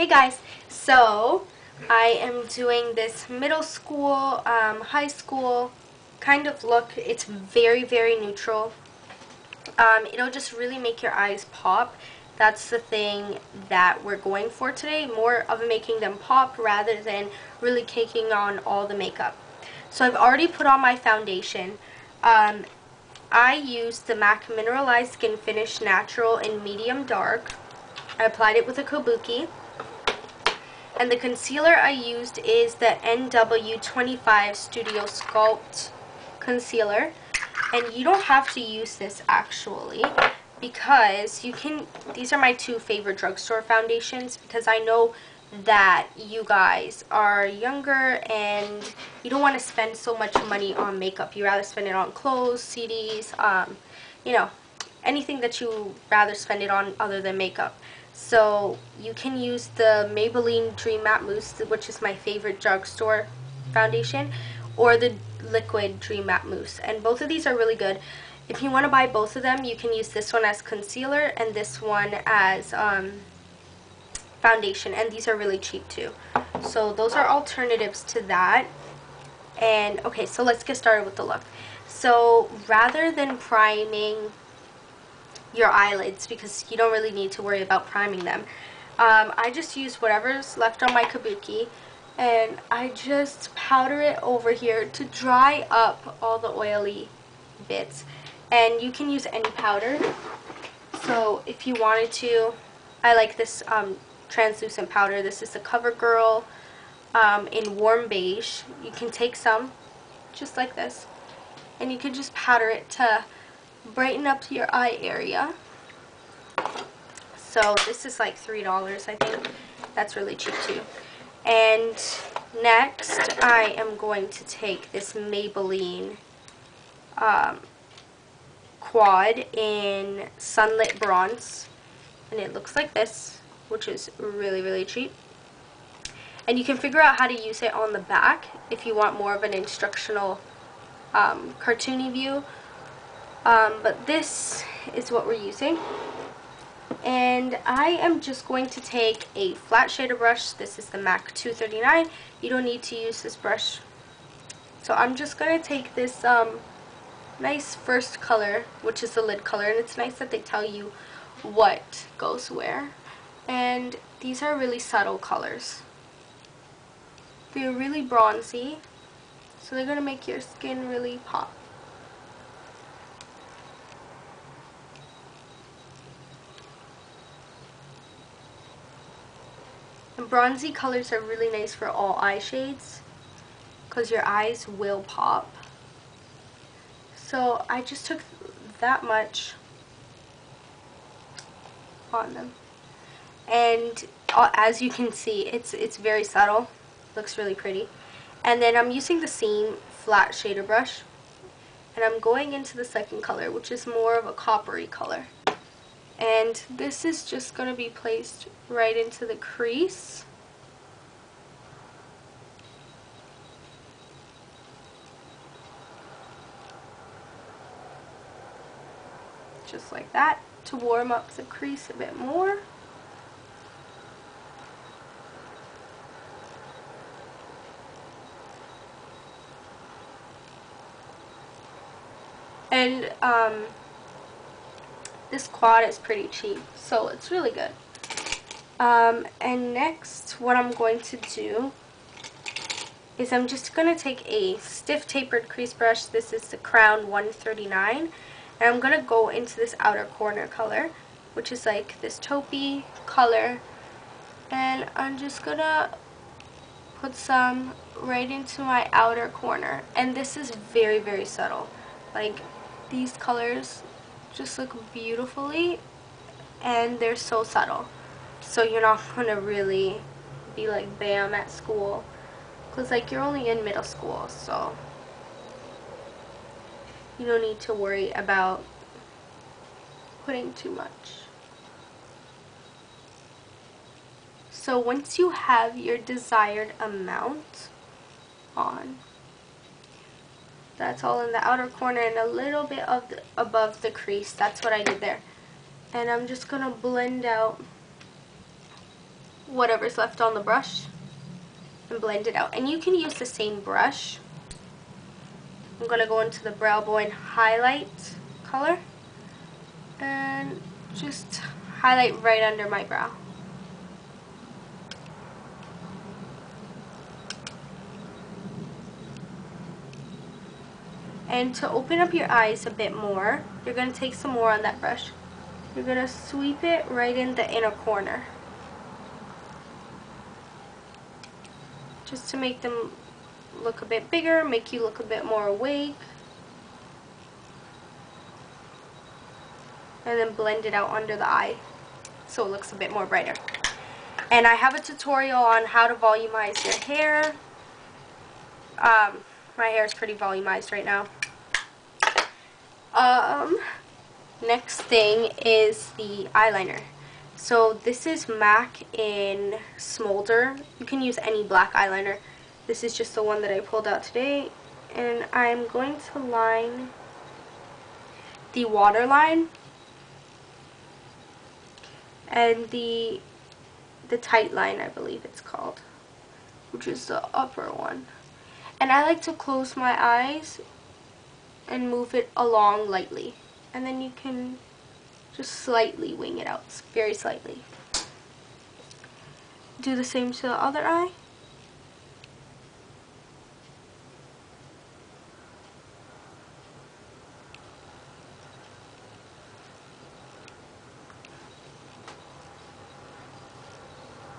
Hey guys, so I am doing this middle school, high school kind of look. It's very, very neutral. It'll just really make your eyes pop. That's the thing that we're going for today, more of making them pop rather than really taking on all the makeup. So I've already put on my foundation. I used the MAC Mineralized Skin Finish Natural in medium dark. I applied it with a kabuki. And the concealer I used is the NW25 Studio Sculpt concealer. And you don't have to use this actually, because you can, these are my two favorite drugstore foundations, because I know that you guys are younger and you don't want to spend so much money on makeup. You rather spend it on clothes, CDs, you know, anything that you rather spend it on other than makeup. So you can use the Maybelline Dream Matte Mousse, which is my favorite drugstore foundation, or the liquid Dream Matte Mousse, and both of these are really good. If you want to buy both of them, you can use this one as concealer and this one as foundation, and these are really cheap too. So those are alternatives to that. And okay, so let's get started with the look. So rather than priming your eyelids, because you don't really need to worry about priming them, I just use whatever's left on my kabuki and I just powder it over here to dry up all the oily bits. And you can use any powder. So if you wanted to, I like this translucent powder. This is the CoverGirl in warm beige. You can take some just like this and you can just powder it to brighten up your eye area. So this is like $3, I think. That's really cheap too. And next I am going to take this Maybelline Quad in Sunlit Bronze, and it looks like this, which is really, really cheap. And you can figure out how to use it on the back if you want more of an instructional cartoony view. But this is what we're using. And I am just going to take a flat shader brush. This is the MAC 239. You don't need to use this brush. So I'm just going to take this nice first color, which is the lid color. And it's nice that they tell you what goes where. And these are really subtle colors. They're really bronzy, so they're going to make your skin really pop. And bronzy colors are really nice for all eye shades, because your eyes will pop. So I just took that much on them. And as you can see, it's very subtle. Looks really pretty. And then I'm using the same flat shader brush, and I'm going into the second color, which is more of a coppery color. And this is just going to be placed right into the crease. Just like that, to warm up the crease a bit more. And this quad is pretty cheap, so it's really good. And next, what I'm going to do is I'm just going to take a stiff tapered crease brush. This is the Crown 139. And I'm going to go into this outer corner color, which is like this taupey color. And I'm just going to put some right into my outer corner. And this is very, very subtle. Like, these colors just look beautifully, and they're so subtle. So you're not going to really be like bam at school, because like you're only in middle school, so you don't need to worry about putting too much. So once you have your desired amount on, that's all in the outer corner and a little bit of above the crease. That's what I did there. And I'm just going to blend out whatever's left on the brush and blend it out. And you can use the same brush. I'm going to go into the Brow Bone highlight color and just highlight right under my brow. And to open up your eyes a bit more, you're going to take some more on that brush. You're going to sweep it right in the inner corner, just to make them look a bit bigger, make you look a bit more awake. And then blend it out under the eye so it looks a bit more brighter. And I have a tutorial on how to volumize your hair. My hair is pretty volumized right now. Next thing is the eyeliner. So this is MAC in Smolder. You can use any black eyeliner. This is just the one that I pulled out today. And I'm going to line the waterline and the tight line, I believe it's called, which is the upper one. And I like to close my eyes and move it along lightly. And then you can just slightly wing it out, very slightly. Do the same to the other eye.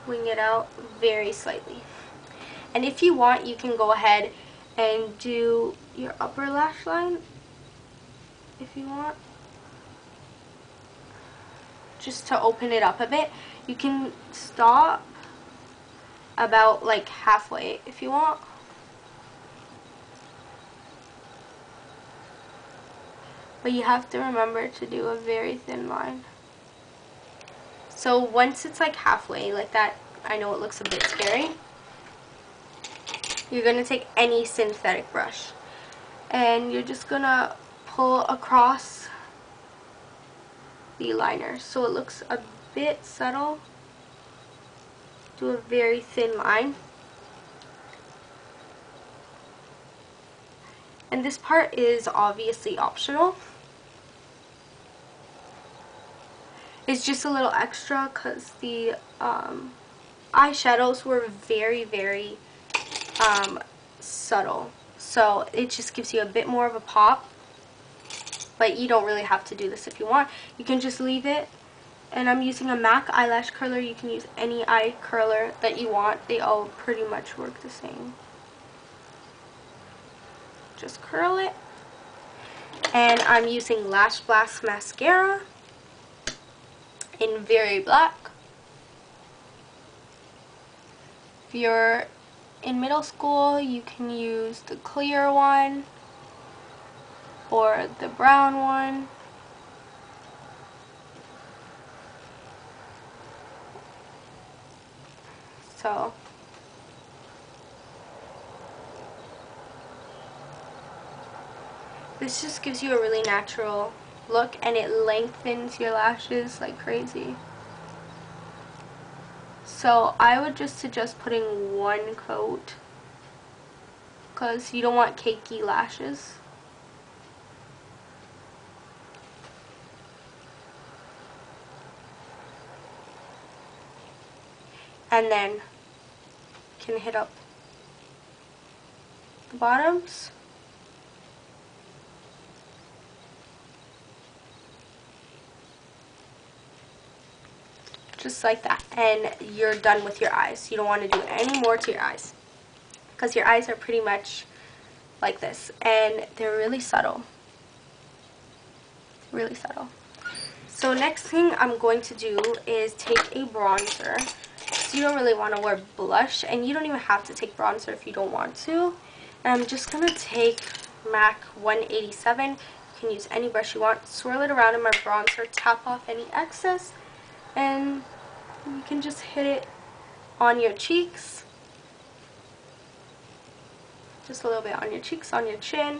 Wing it out very slightly. And if you want, you can go ahead and do your upper lash line if you want, just to open it up a bit. You can stop about like halfway if you want. But you have to remember to do a very thin line. So once it's like halfway like that, I know it looks a bit scary. You're going to take any synthetic brush and you're just going to pull across the liner so it looks a bit subtle. Do a very thin line. And this part is obviously optional. It's just a little extra because the eyeshadows were very, very subtle. So it just gives you a bit more of a pop. But you don't really have to do this if you want. You can just leave it. And I'm using a MAC eyelash curler. You can use any eye curler that you want. They all pretty much work the same. Just curl it. And I'm using Lash Blast mascara in Very Black. If you're in middle school, you can use the clear one or the brown one. So this just gives you a really natural look and it lengthens your lashes like crazy. So I would just suggest putting one coat because you don't want cakey lashes. And then can hit up the bottoms. Just like that. And you're done with your eyes. You don't want to do any more to your eyes, because your eyes are pretty much like this. And they're really subtle. Really subtle. So next thing I'm going to do is take a bronzer. So you don't really want to wear blush, and you don't even have to take bronzer if you don't want to. And I'm just going to take MAC 187. You can use any brush you want. Swirl it around in my bronzer, tap off any excess, and you can just hit it on your cheeks. Just a little bit on your cheeks, on your chin,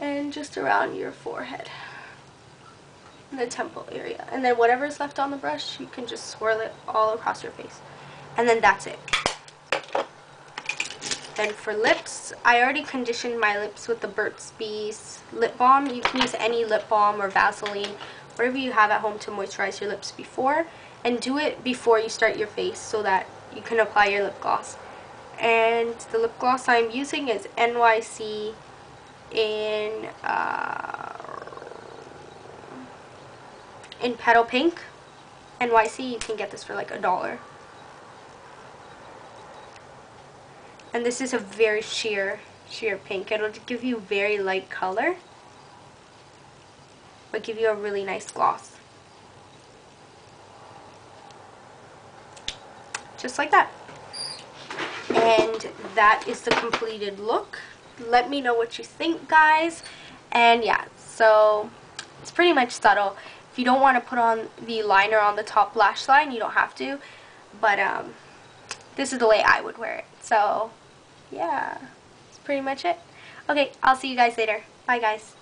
and just around your forehead. In the temple area. And then whatever's left on the brush, you can just swirl it all across your face. And then that's it. Then for lips, I already conditioned my lips with the Burt's Bees lip balm. You can use any lip balm or Vaseline, whatever you have at home to moisturize your lips before. And do it before you start your face so that you can apply your lip gloss. And the lip gloss I'm using is NYC in Petal Pink. NYC, you can get this for like $1. And this is a very sheer pink. It'll give you very light color, but give you a really nice gloss. Just like that. And that is the completed look. Let me know what you think, guys. And yeah, so it's pretty much subtle. If you don't want to put on the liner on the top lash line, you don't have to. But this is the way I would wear it. So yeah, that's pretty much it. Okay, I'll see you guys later. Bye, guys.